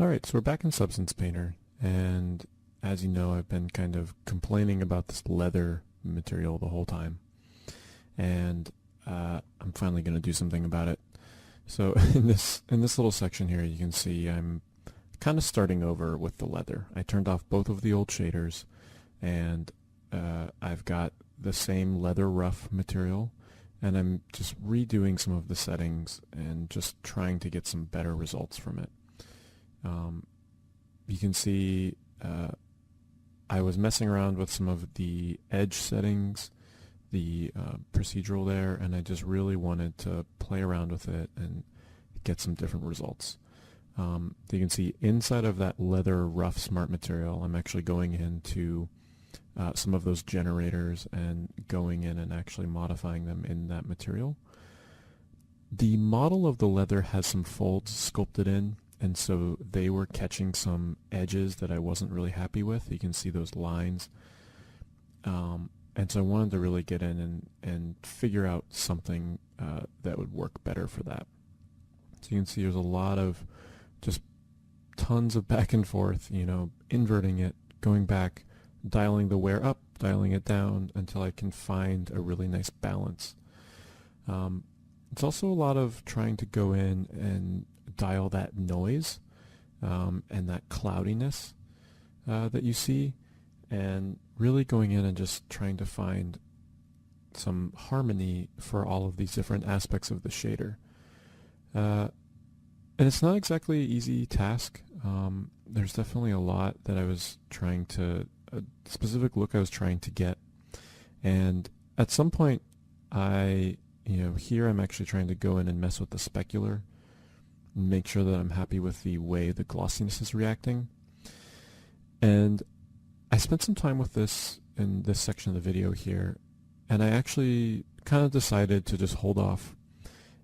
Alright, so we're back in Substance Painter, and as you know, I've been kind of complaining about this leather material the whole time, and I'm finally going to do something about it. So in this little section here, you can see I'm kind of starting over with the leather. I turned off both of the old shaders, and I've got the same leather rough material, and I'm just redoing some of the settings and just trying to get some better results from it. You can see I was messing around with some of the edge settings, the procedural there, and I just really wanted to play around with it and get some different results. You can see inside of that leather rough smart material, I'm actually going into some of those generators and going in and actually modifying them in that material. The model of the leather has some folds sculpted in, and so they were catching some edges that I wasn't really happy with. You can see those lines. And so I wanted to really get in and figure out something that would work better for that. So you can see there's a lot of just tons of back and forth, inverting it, going back, dialing the wear up, dialing it down until I can find a really nice balance. It's also a lot of trying to go in and dial that noise and that cloudiness that you see, and really going in and just trying to find some harmony for all of these different aspects of the shader. And it's not exactly an easy task. There's definitely a lot that I was trying to, a specific look I was trying to get. And at some point here I'm actually trying to go in and mess with the specular, make sure that I'm happy with the way the glossiness is reacting. And I spent some time with this in this section of the video here, and I actually kind of decided to just hold off.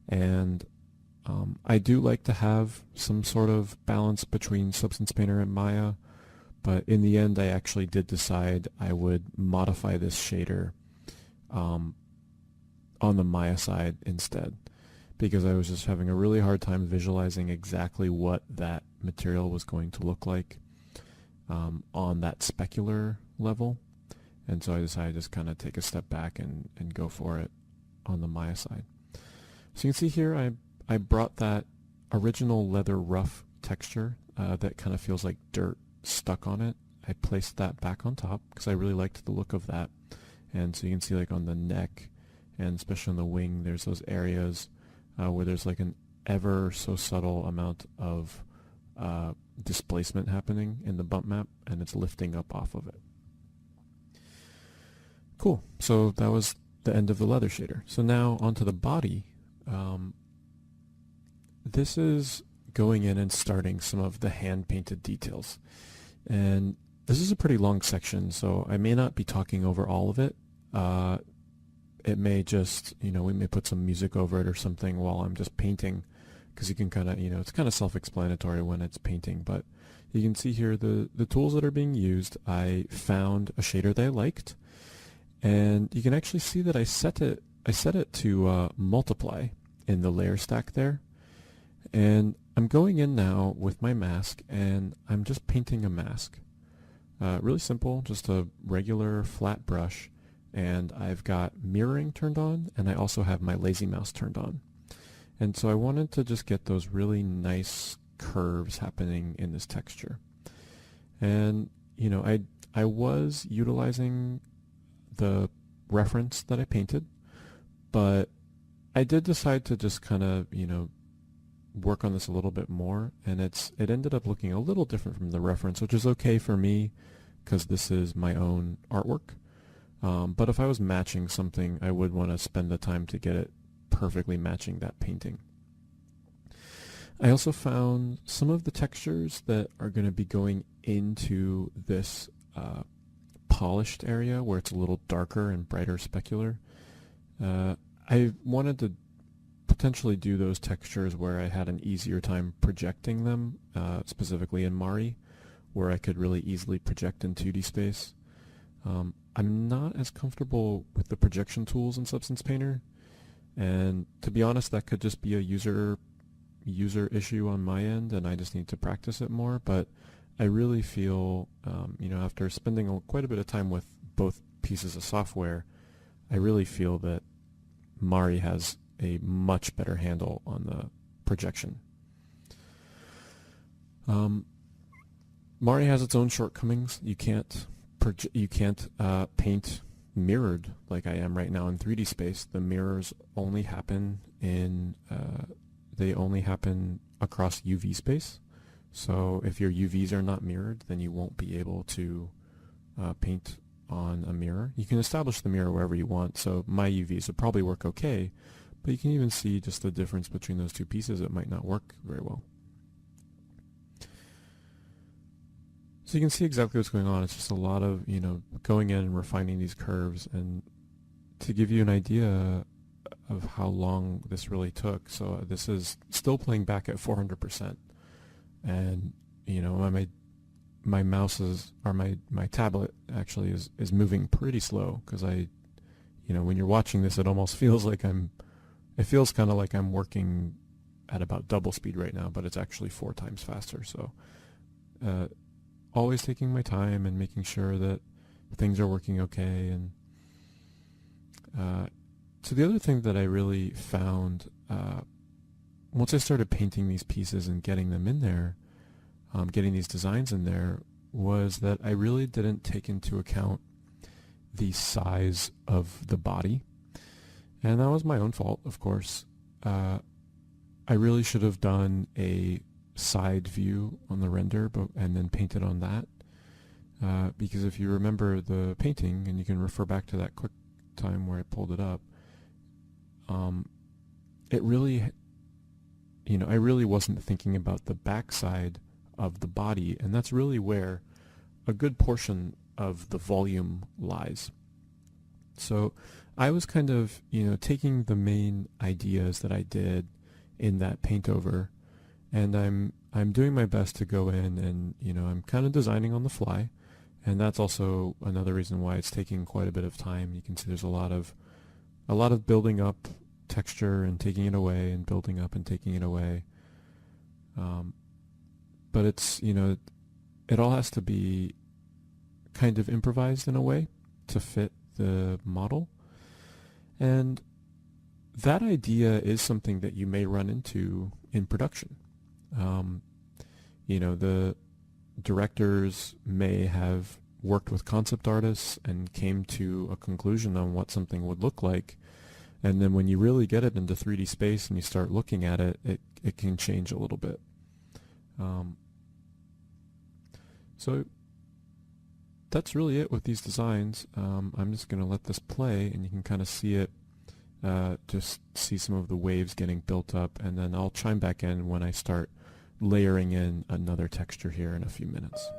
And I do like to have some sort of balance between Substance Painter and Maya, but in the end I actually did decide I would modify this shader on the Maya side instead, because I was just having a really hard time visualizing exactly what that material was going to look like on that specular level. And so I decided to just kind of take a step back and go for it on the Maya side. So you can see here I brought that original leather rough texture that kind of feels like dirt stuck on it. I placed that back on top because I really liked the look of that. And so you can see like on the neck and especially on the wing, there's those areas where there's like an ever so subtle amount of displacement happening in the bump map, and it's lifting up off of it. Cool. So that was the end of the leather shader. So now onto the body. This is going in and starting some of the hand-painted details. And this is a pretty long section, so I may not be talking over all of it. It may just, we may put some music over it or something while I'm just painting, because you can kind of, it's kind of self-explanatory when it's painting. But you can see here the tools that are being used. I found a shader that I liked, and you can actually see that I set it to multiply in the layer stack there. And I'm going in now with my mask, and I'm just painting a mask. Really simple, just a regular flat brush. And I've got mirroring turned on, and I also have my lazy mouse turned on. And so I wanted to just get those really nice curves happening in this texture. And, I was utilizing the reference that I painted, but I did decide to just kind of, work on this a little bit more, and it ended up looking a little different from the reference, which is okay for me because this is my own artwork. But if I was matching something, I would want to spend the time to get it perfectly matching that painting. I also found some of the textures that are going to be going into this polished area where it's a little darker and brighter specular. I wanted to potentially do those textures where I had an easier time projecting them, specifically in Mari, where I could really easily project in 2D space. I'm not as comfortable with the projection tools in Substance Painter, and to be honest, that could just be a user user issue on my end, and I just need to practice it more. But I really feel, after spending quite a bit of time with both pieces of software, I really feel that Mari has a much better handle on the projection. Mari has its own shortcomings. You can't paint mirrored like I am right now in 3D space. The mirrors only happen across UV space. So if your UVs are not mirrored, then you won't be able to paint on a mirror. You can establish the mirror wherever you want, so my UVs would probably work okay, but you can even see just the difference between those two pieces. It might not work very well. So you can see exactly what's going on. It's just a lot of, going in and refining these curves. And to give you an idea of how long this really took, so this is still playing back at 400%. And, my mouse or my tablet actually is moving pretty slow, because when you're watching this, it almost feels like it feels kind of like I'm working at about double speed right now, but it's actually 4 times faster. So, always taking my time and making sure that things are working okay. And so the other thing that I really found, once I started painting these pieces and getting them in there, getting these designs in there, was that I really didn't take into account the size of the body. And that was my own fault, of course. I really should have done a side view on the render and then painted on that. Because if you remember the painting, and you can refer back to that quick time where I pulled it up, it really, I really wasn't thinking about the backside of the body, and that's really where a good portion of the volume lies. So I was kind of, taking the main ideas that I did in that paint over, and I'm doing my best to go in and, I'm kind of designing on the fly, and that's also another reason why it's taking quite a bit of time. You can see there's a lot of building up texture and taking it away, and building up and taking it away. But it's, it all has to be kind of improvised in a way to fit the model. And that idea is something that you may run into in production. The directors may have worked with concept artists and came to a conclusion on what something would look like. And then when you really get it into 3D space and you start looking at it, it can change a little bit. So that's really it with these designs. I'm just going to let this play, and you can kind of see it, just see some of the waves getting built up, and then I'll chime back in when I start layering in another texture here in a few minutes.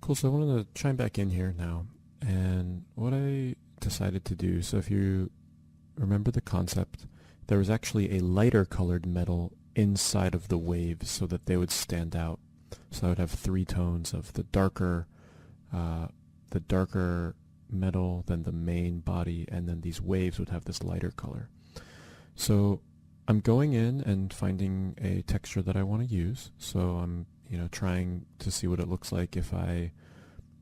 Cool, so I wanted to chime back in here now, and what I decided to do, so if you remember the concept, there was actually a lighter colored metal inside of the waves so that they would stand out. So I would have three tones of the darker metal, then the main body, and then these waves would have this lighter color. So I'm going in and finding a texture that I want to use. So I'm trying to see what it looks like if I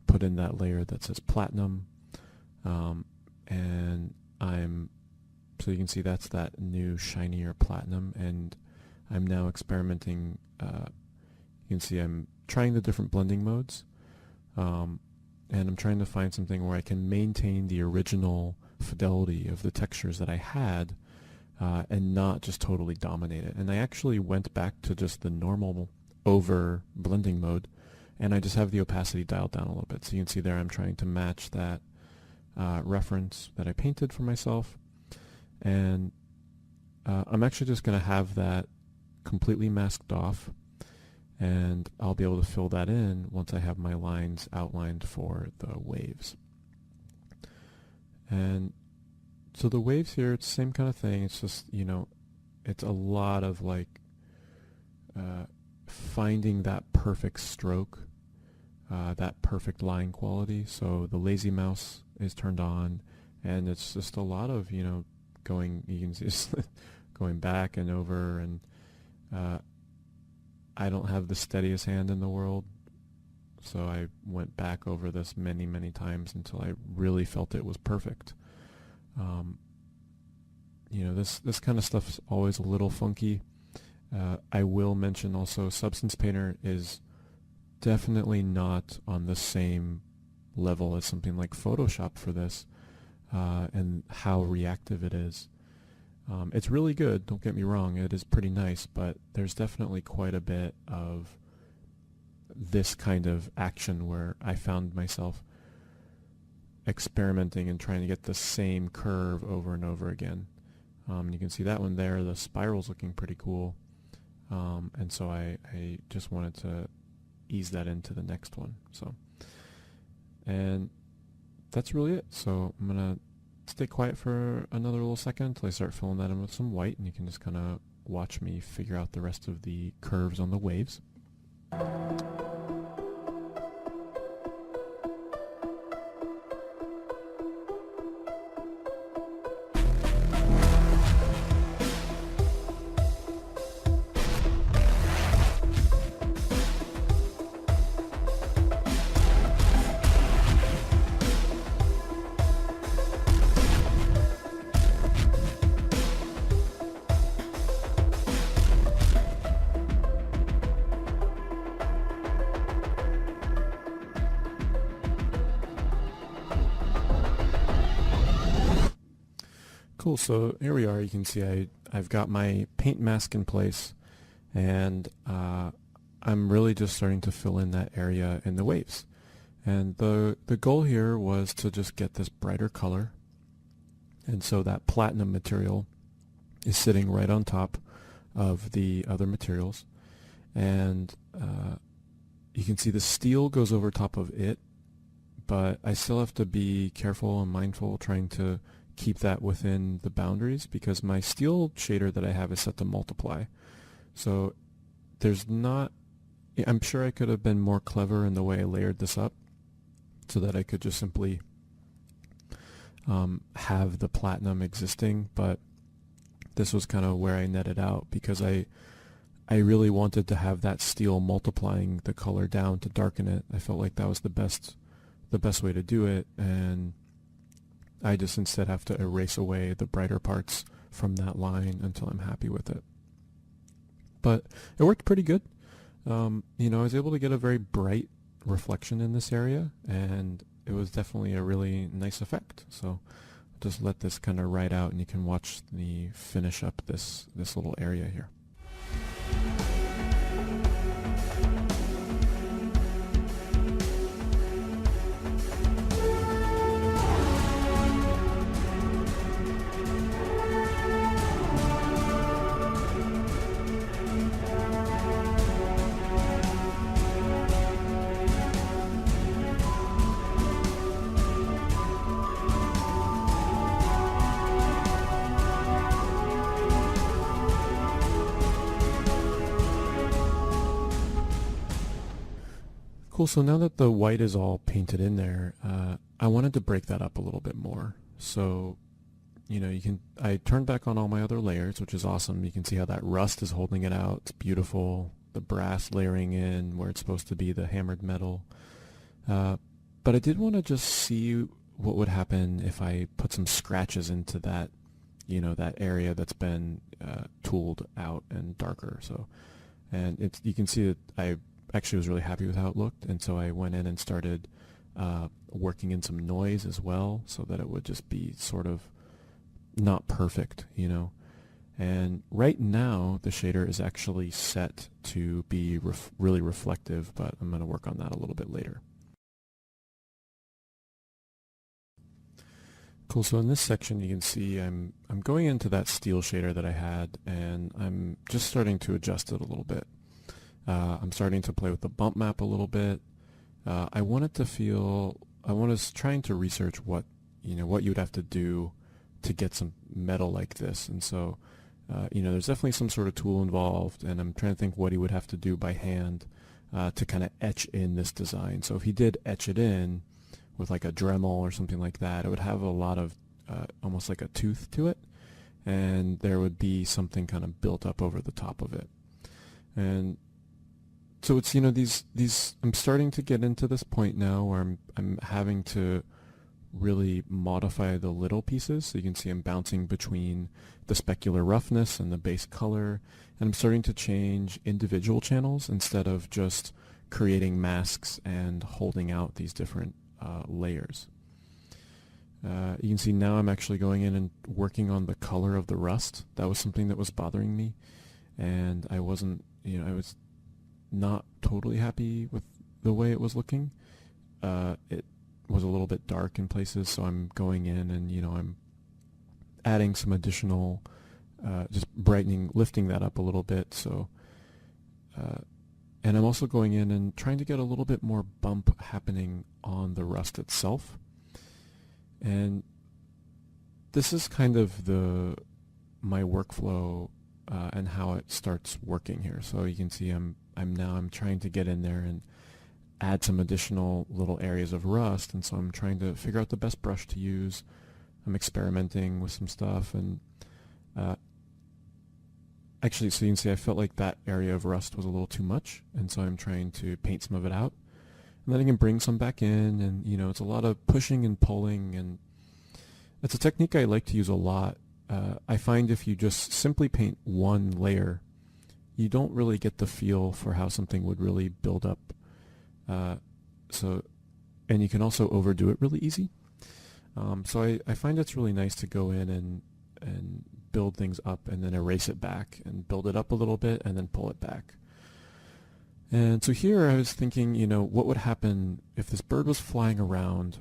put in that layer that says platinum, and so you can see that's that new shinier platinum, and I'm now experimenting. You can see I'm trying the different blending modes, and I'm trying to find something where I can maintain the original fidelity of the textures that I had, and not just totally dominate it. And I actually went back to just the normal over blending mode, and I just have the opacity dialed down a little bit. So you can see there I'm trying to match that reference that I painted for myself, and I'm actually just going to have that completely masked off, and I'll be able to fill that in once I have my lines outlined for the waves. And so the waves here, it's the same kind of thing. It's just, it's a lot of like finding that perfect stroke, that perfect line quality. So the lazy mouse is turned on, and it's just a lot of, you can just going back and over, and I don't have the steadiest hand in the world, so I went back over this many, many times until I really felt it was perfect. This kind of stuff's always a little funky. I will mention also Substance Painter is definitely not on the same level as something like Photoshop for this, and how reactive it is. It's really good, don't get me wrong, it is pretty nice, but there's definitely quite a bit of this kind of action where I found myself experimenting and trying to get the same curve over and over again. You can see that one there, the spiral's looking pretty cool, and so I just wanted to ease that into the next one. And that's really it. So I'm going to stay quiet for another little second until I start filling that in with some white, and you can just kind of watch me figure out the rest of the curves on the waves. Cool, so here we are. You can see I've got my paint mask in place, and I'm really just starting to fill in that area in the waves. And the goal here was to just get this brighter color, and so that platinum material is sitting right on top of the other materials, and you can see the steel goes over top of it, but I still have to be careful and mindful trying to keep that within the boundaries, because my steel shader that I have is set to multiply. So I'm sure I could have been more clever in the way I layered this up so that I could just simply have the platinum existing, but this was kind of where I netted out, because I I really wanted to have that steel multiplying the color down to darken it. I felt like that was the best way to do it, and I just instead have to erase away the brighter parts from that line until I'm happy with it. But it worked pretty good. I was able to get a very bright reflection in this area, and it was definitely a really nice effect. So just let this kind of ride out, and you can watch me finish up this little area here. Cool, so now that the white is all painted in there, I wanted to break that up a little bit more. So, I turned back on all my other layers, which is awesome. You can see how that rust is holding it out. It's beautiful. The brass layering in where it's supposed to be the hammered metal. But I did want to just see what would happen if I put some scratches into that, that area that's been tooled out and darker. So, and you can see that I actually was really happy with how it looked, and so I went in and started working in some noise as well, so that it would just be sort of not perfect, And right now the shader is actually set to be really reflective, but I'm going to work on that a little bit later. Cool, so in this section you can see I'm going into that steel shader that I had, and I'm just starting to adjust it a little bit. I'm starting to play with the bump map a little bit. I was trying to research what you would have to do to get some metal like this. And so, there's definitely some sort of tool involved, and I'm trying to think what he would have to do by hand to kind of etch in this design. So if he did etch it in with like a Dremel or something like that, it would have a lot of almost like a tooth to it, and there would be something kind of built up over the top of it. And so it's, these I'm starting to get into this point now where I'm having to really modify the little pieces. So you can see I'm bouncing between the specular roughness and the base color, and I'm starting to change individual channels instead of just creating masks and holding out these different layers. You can see now I'm actually going in and working on the color of the rust. That was something that was bothering me, and I wasn't, I was not totally happy with the way it was looking. It was a little bit dark in places, so I'm going in and I'm adding some additional just brightening, lifting that up a little bit. So and I'm also going in and trying to get a little bit more bump happening on the rust itself. And this is kind of my workflow and how it starts working here. So you can see I'm trying to get in there and add some additional little areas of rust, and so I'm trying to figure out the best brush to use. I'm experimenting with some stuff, and actually, so you can see I felt like that area of rust was a little too much, and so I'm trying to paint some of it out. And then I can bring some back in, and it's a lot of pushing and pulling, and it's a technique I like to use a lot. I find if you just simply paint one layer, you don't really get the feel for how something would really build up. And you can also overdo it really easy. So I find it's really nice to go in and build things up and then erase it back and build it up a little bit and then pull it back. And so here I was thinking, what would happen if this bird was flying around?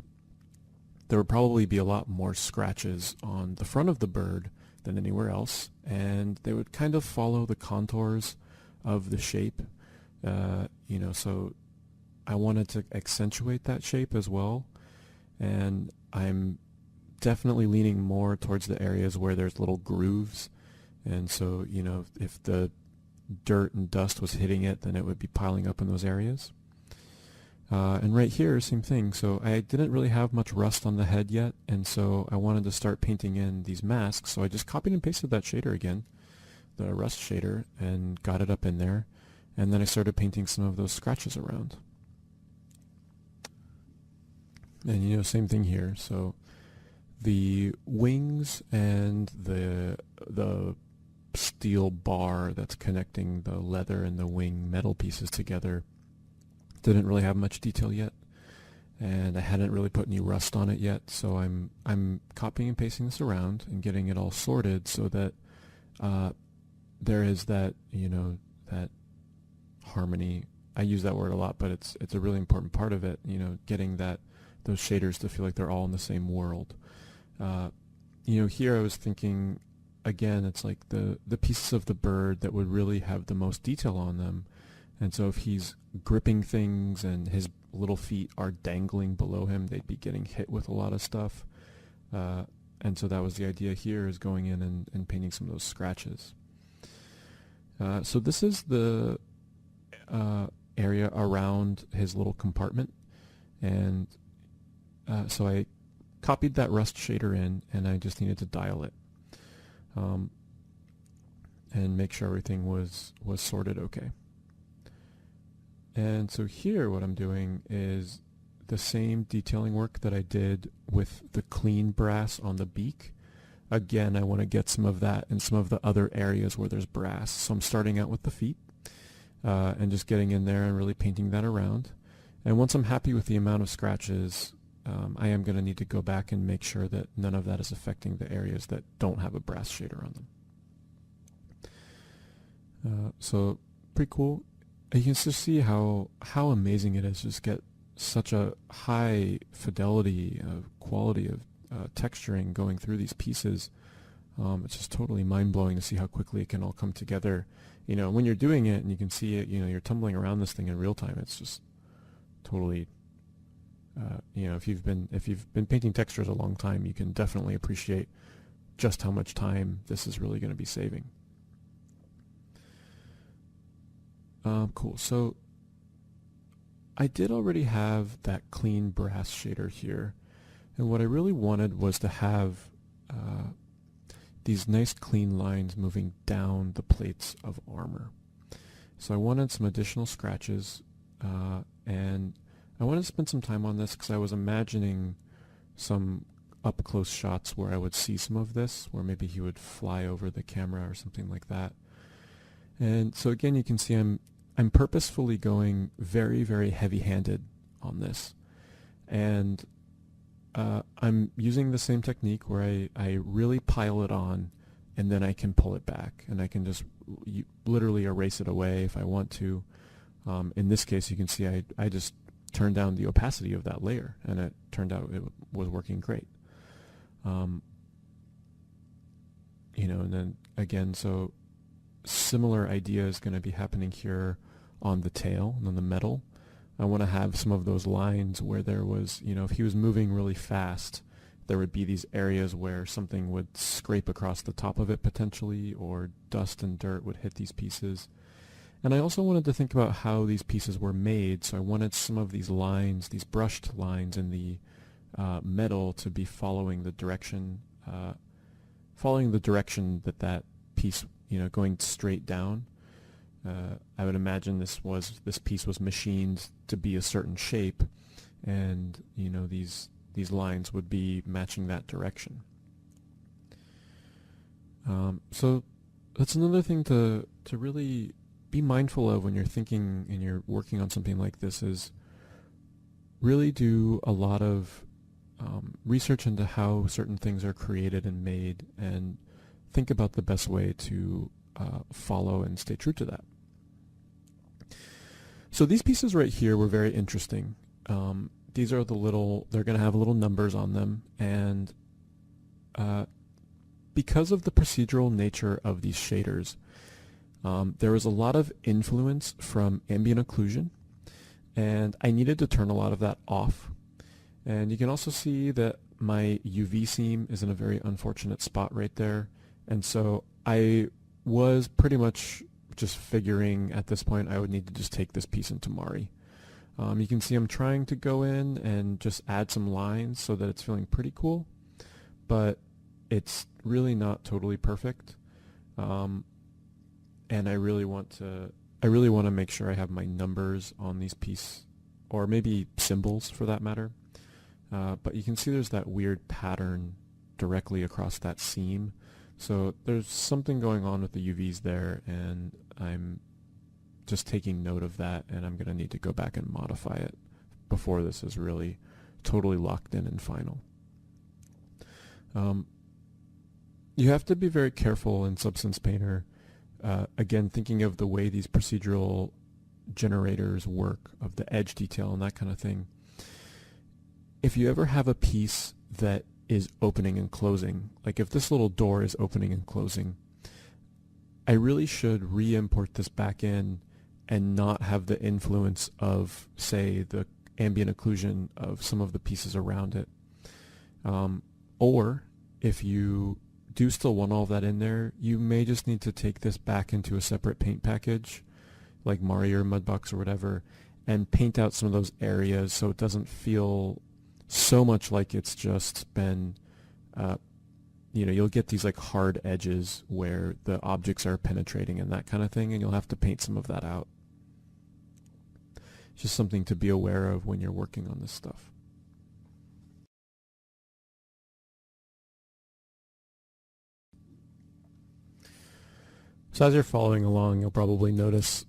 There would probably be a lot more scratches on the front of the bird than anywhere else, and they would kind of follow the contours of the shape. So I wanted to accentuate that shape as well, and I'm definitely leaning more towards the areas where there's little grooves, and so if the dirt and dust was hitting it, then it would be piling up in those areas. And right here, same thing. So I didn't really have much rust on the head yet, and so I wanted to start painting in these masks, so I just copied and pasted that shader again. the rust shader and got it up in there, and then I started painting some of those scratches around. And you know, same thing here. So the wings and the steel bar that's connecting the leather and the wing metal pieces together didn't really have much detail yet, and I hadn't really put any rust on it yet, so I'm copying and pasting this around and getting it all sorted so that there is that, you know, that harmony. I use that word a lot, but it's a really important part of it, you know, getting those shaders to feel like they're all in the same world. You know, here I was thinking, again, it's like the pieces of the bird that would really have the most detail on them. And so if he's gripping things and his little feet are dangling below him, they'd be getting hit with a lot of stuff. And so that was the idea here, is going in and painting some of those scratches. So this is the area around his little compartment. And so I copied that rust shader in, and I just needed to dial it. And make sure everything was sorted okay. And so here what I'm doing is the same detailing work that I did with the clean brass on the beak. Again, I want to get some of that in some of the other areas where there's brass. So I'm starting out with the feet and just getting in there and really painting that around. And once I'm happy with the amount of scratches, I am going to need to go back and make sure that none of that is affecting the areas that don't have a brass shader on them. So pretty cool. You can just see how amazing it is to just get such a high fidelity of quality of texturing going through these pieces. It's just totally mind-blowing to see how quickly it can all come together. You know, when you're doing it and you can see it, you know, you're tumbling around this thing in real time. It's just totally, you know, if you've been painting textures a long time, you can definitely appreciate just how much time this is really going to be saving. Cool. So I did already have that clean brass shader here, and what I really wanted was to have these nice clean lines moving down the plates of armor. So I wanted some additional scratches, and I wanted to spend some time on this because I was imagining some up-close shots where I would see some of this, where maybe he would fly over the camera or something like that. And so again, you can see I'm purposefully going very, very heavy-handed on this. And I'm using the same technique where I really pile it on, and then I can pull it back, and I can just literally erase it away if I want to. In this case, you can see I just turned down the opacity of that layer, and it turned out it was working great. You know, and then again, so similar idea is going to be happening here on the tail and on the metal. I want to have some of those lines where there was, you know, if he was moving really fast, there would be these areas where something would scrape across the top of it potentially, or dust and dirt would hit these pieces. And I also wanted to think about how these pieces were made, so I wanted some of these lines, these brushed lines in the metal to be following the direction that piece, you know, going straight down. I would imagine this piece was machined to be a certain shape, and you know, these lines would be matching that direction. So that's another thing to really be mindful of when you're thinking and you're working on something like this, is really do a lot of research into how certain things are created and made, and think about the best way to follow and stay true to that. So these pieces right here were very interesting. These are they're going to have little numbers on them, and because of the procedural nature of these shaders, there was a lot of influence from ambient occlusion, and I needed to turn a lot of that off. And you can also see that my UV seam is in a very unfortunate spot right there, and so I was pretty much just figuring at this point I would need to just take this piece into Mari. You can see I'm trying to go in and just add some lines so that it's feeling pretty cool, but it's really not totally perfect. and I really want to make sure I have my numbers on these pieces, or maybe symbols for that matter. But you can see there's that weird pattern directly across that seam. So there's something going on with the UVs there, and I'm just taking note of that, and I'm going to need to go back and modify it before this is really totally locked in and final. You have to be very careful in Substance Painter, again, thinking of the way these procedural generators work, of the edge detail and that kind of thing. If you ever have a piece that is opening and closing, like if this little door is opening and closing, I really should re-import this back in and not have the influence of, say, the ambient occlusion of some of the pieces around it. Or if you do still want all of that in there, you may just need to take this back into a separate paint package, like Mari or Mudbox or whatever, and paint out some of those areas so it doesn't feel so much like it's just been, you'll get these like hard edges where the objects are penetrating and that kind of thing, and you'll have to paint some of that out. It's just something to be aware of when you're working on this stuff. So as you're following along, you'll probably notice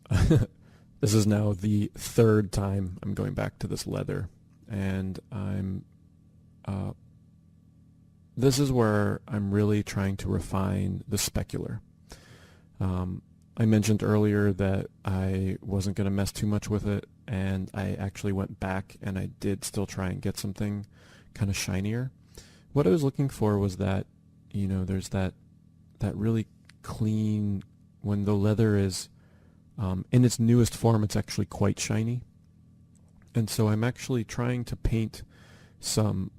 this is now the third time I'm going back to this leather, and this is where I'm really trying to refine the specular. I mentioned earlier that I wasn't going to mess too much with it, and I actually went back and I did still try and get something kind of shinier. What I was looking for was that, there's that really clean, when the leather is in its newest form, it's actually quite shiny. And so I'm actually trying to paint some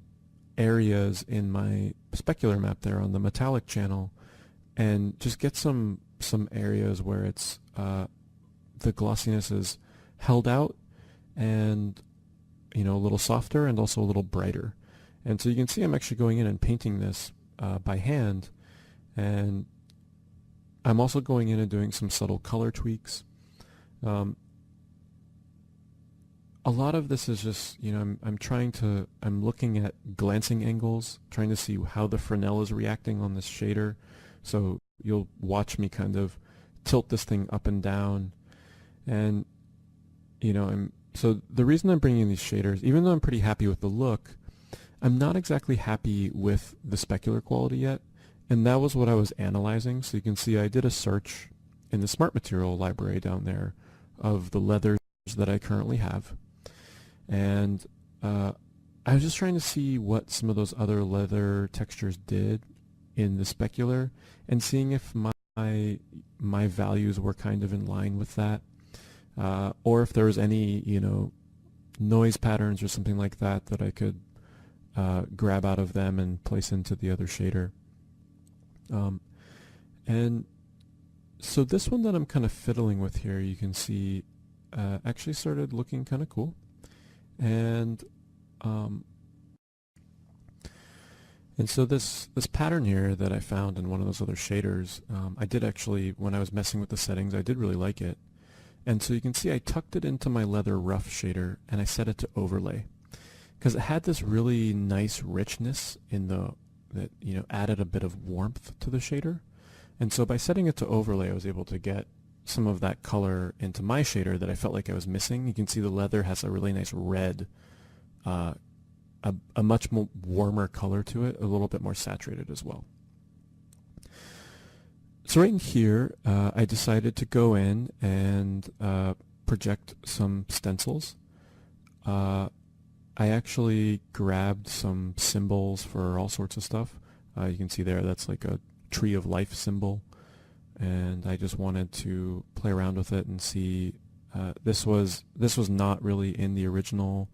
areas in my specular map there on the metallic channel and just get some areas where it's the glossiness is held out and a little softer and also a little brighter. And so you can see I'm actually going in and painting this by hand, and I'm also going in and doing some subtle color tweaks. A lot of this is just, I'm looking at glancing angles, trying to see how the Fresnel is reacting on this shader. So you'll watch me kind of tilt this thing up and down. And, so the reason I'm bringing in these shaders, even though I'm pretty happy with the look, I'm not exactly happy with the specular quality yet. And that was what I was analyzing. So you can see I did a search in the Smart Material library down there of the leathers that I currently have. And I was just trying to see what some of those other leather textures did in the specular and seeing if my values were kind of in line with that, or if there was any, noise patterns or something like that that I could grab out of them and place into the other shader. And so this one that I'm kind of fiddling with here, you can see actually started looking kind of cool. And so this pattern here that I found in one of those other shaders, I did actually, when I was messing with the settings, I did really like it. And so you can see I tucked it into my leather rough shader and I set it to overlay, because it had this really nice richness in that added a bit of warmth to the shader. And so by setting it to overlay, I was able to get some of that color into my shader that I felt like I was missing. You can see the leather has a really nice red, a much more warmer color to it, a little bit more saturated as well. So right in here, I decided to go in and project some stencils. I actually grabbed some symbols for all sorts of stuff. You can see there, that's like a tree of life symbol. And I just wanted to play around with it and see. This was not really in the original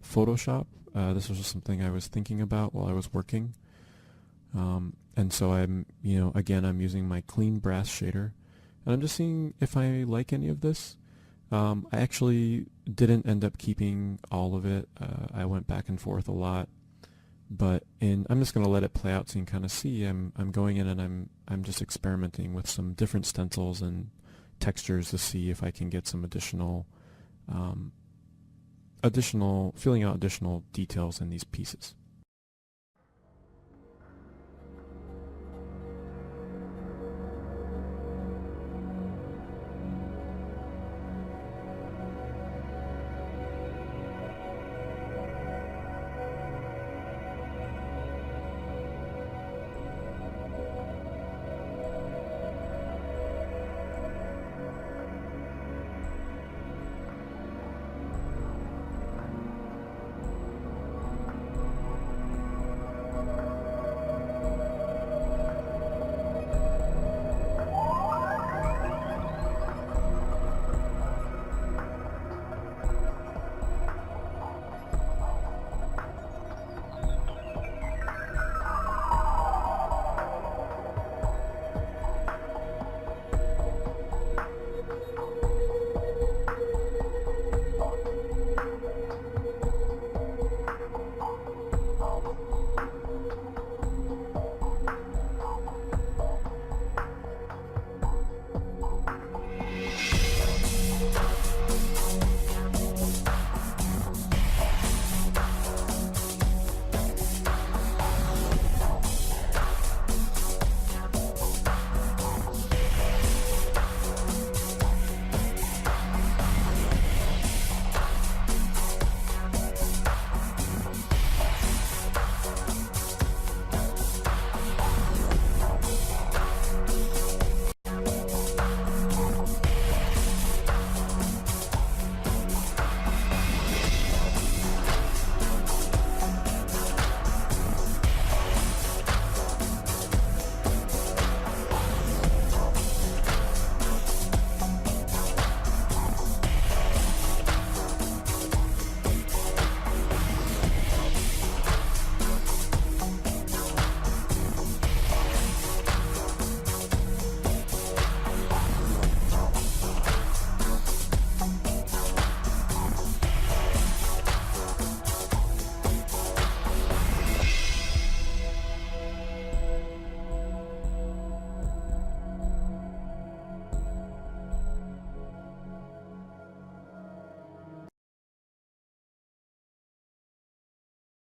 Photoshop. This was just something I was thinking about while I was working. And so I'm using my clean brass shader, and I'm just seeing if I like any of this. I actually didn't end up keeping all of it. I went back and forth a lot, but I'm just going to let it play out so you can kind of see. I'm going in and I'm just experimenting with some different stencils and textures to see if I can get some filling out additional details in these pieces.